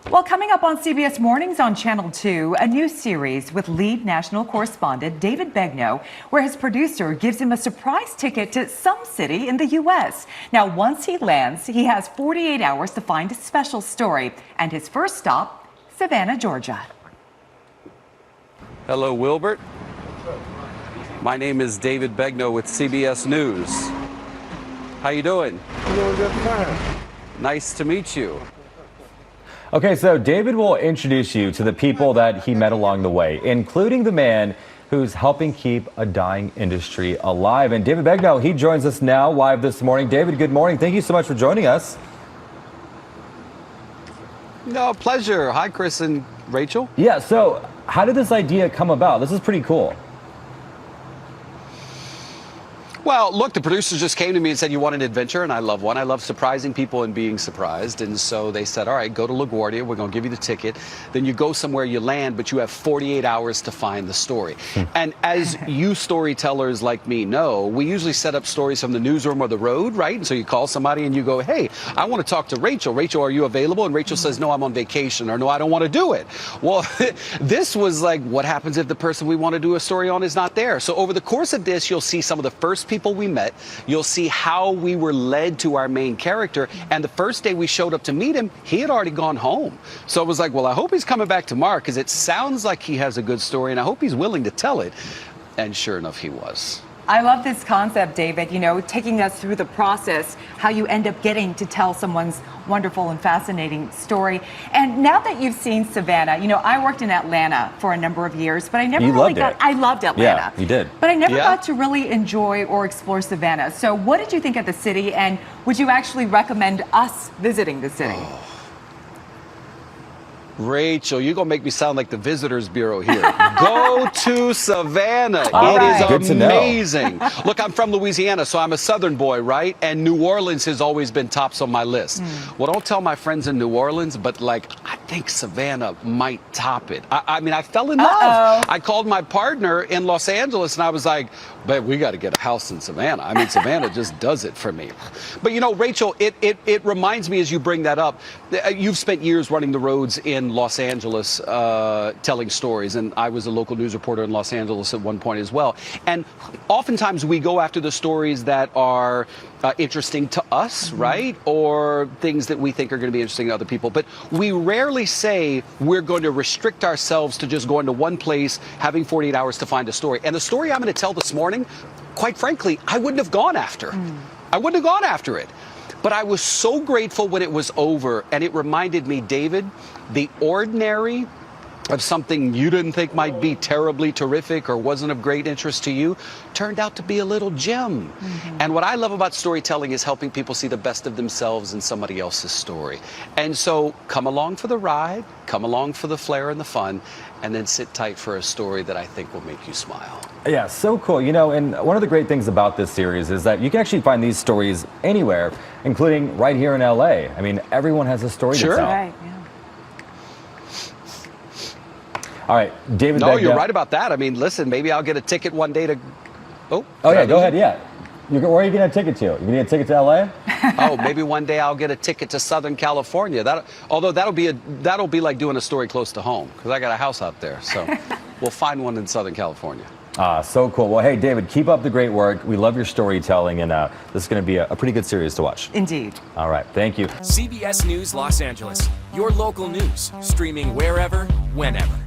Well, coming up on CBS Mornings on Channel 2, a new series with lead national correspondent David Begnaud, where his producer gives him a surprise ticket to some city in the U.S. Now, once he lands, he has 48 hours to find a special story. And his first stop, Savannah, Georgia. Hello, Wilbert. My name is David Begnaud with CBS News. How you doing? I'm doing just fine. Nice to meet you. Okay, so David will introduce you to the people that he met along the way, including the man who's helping keep a dying industry alive. And David Begnaud, he joins us now live this morning. David, good morning. Thank you so much for joining us. No, pleasure. Hi, Chris and Rachel. Yeah, so how did this idea come about? This is pretty cool. Well, look, the producers just came to me and said, you want an adventure? And I love one. I love surprising people and being surprised. And so they said, all right, go to LaGuardia. We're going to give you the ticket. Then you go somewhere, you land, but you have 48 hours to find the story. And as you storytellers like me know, we usually set up stories from the newsroom or the road, right? And so you call somebody and you go, hey, I want to talk to Rachel. Rachel, are you available? And Rachel says, no, I'm on vacation, or no, I don't want to do it. Well, this was like, what happens if the person we want to do a story on is not there? So over the course of this, you'll see some of the first people we met. You'll see how we were led to our main character. And the first day we showed up to meet him, he had already gone home. So it was like, well, I hope he's coming back tomorrow because it sounds like he has a good story and I hope he's willing to tell it. And sure enough, he was. I love this concept, David, taking us through the process, how you end up getting to tell someone's wonderful and fascinating story. And now that you've seen Savannah, I worked in Atlanta for a number of years, but I never I loved Atlanta. Yeah, you did. But I never got to really enjoy or explore Savannah. So what did you think of the city, and would you actually recommend us visiting the city? Rachel, you're going to make me sound like the Visitors Bureau here. Go to Savannah. It is amazing. Look, I'm from Louisiana, so I'm a Southern boy, right? And New Orleans has always been tops on my list. Well, don't tell my friends in New Orleans, but I think Savannah might top it. I mean, I fell in love. I called my partner in Los Angeles and I was like, babe, we got to get a house in Savannah. I mean, Savannah just does it for me. But Rachel, it reminds me as you bring that up, you've spent years running the roads in Los Angeles telling stories, and I was a local news reporter in Los Angeles at one point as well. And oftentimes we go after the stories that are interesting to us, right? Or things that we think are going to be interesting to other people. But we rarely say we're going to restrict ourselves to just going to one place, having 48 hours to find a story. And the story I'm going to tell this morning, quite frankly, I wouldn't have gone after. I wouldn't have gone after it. But I was so grateful when it was over, and it reminded me, David, the ordinary of something you didn't think might be terribly terrific or wasn't of great interest to you turned out to be a little gem. And what I love about storytelling is helping people see the best of themselves in somebody else's story. And so come along for the ride, come along for the flair and the fun, and then sit tight for a story that I think will make you smile. Yeah, so cool. And one of the great things about this series is that you can actually find these stories anywhere, including right here in LA. I mean, everyone has a story to tell. Right, yeah. All right, David. No, you're right about that. I mean, listen, maybe I'll get a ticket one day to. Oh yeah, go ahead. Yeah. Where are you getting a ticket to? You gonna get a ticket to LA? Oh, maybe one day I'll get a ticket to Southern California. That'll be like doing a story close to home because I got a house out there. So we'll find one in Southern California. So cool. Well, hey, David, keep up the great work. We love your storytelling, and this is going to be a pretty good series to watch. Indeed. All right. Thank you. CBS News Los Angeles, your local news, streaming wherever, whenever.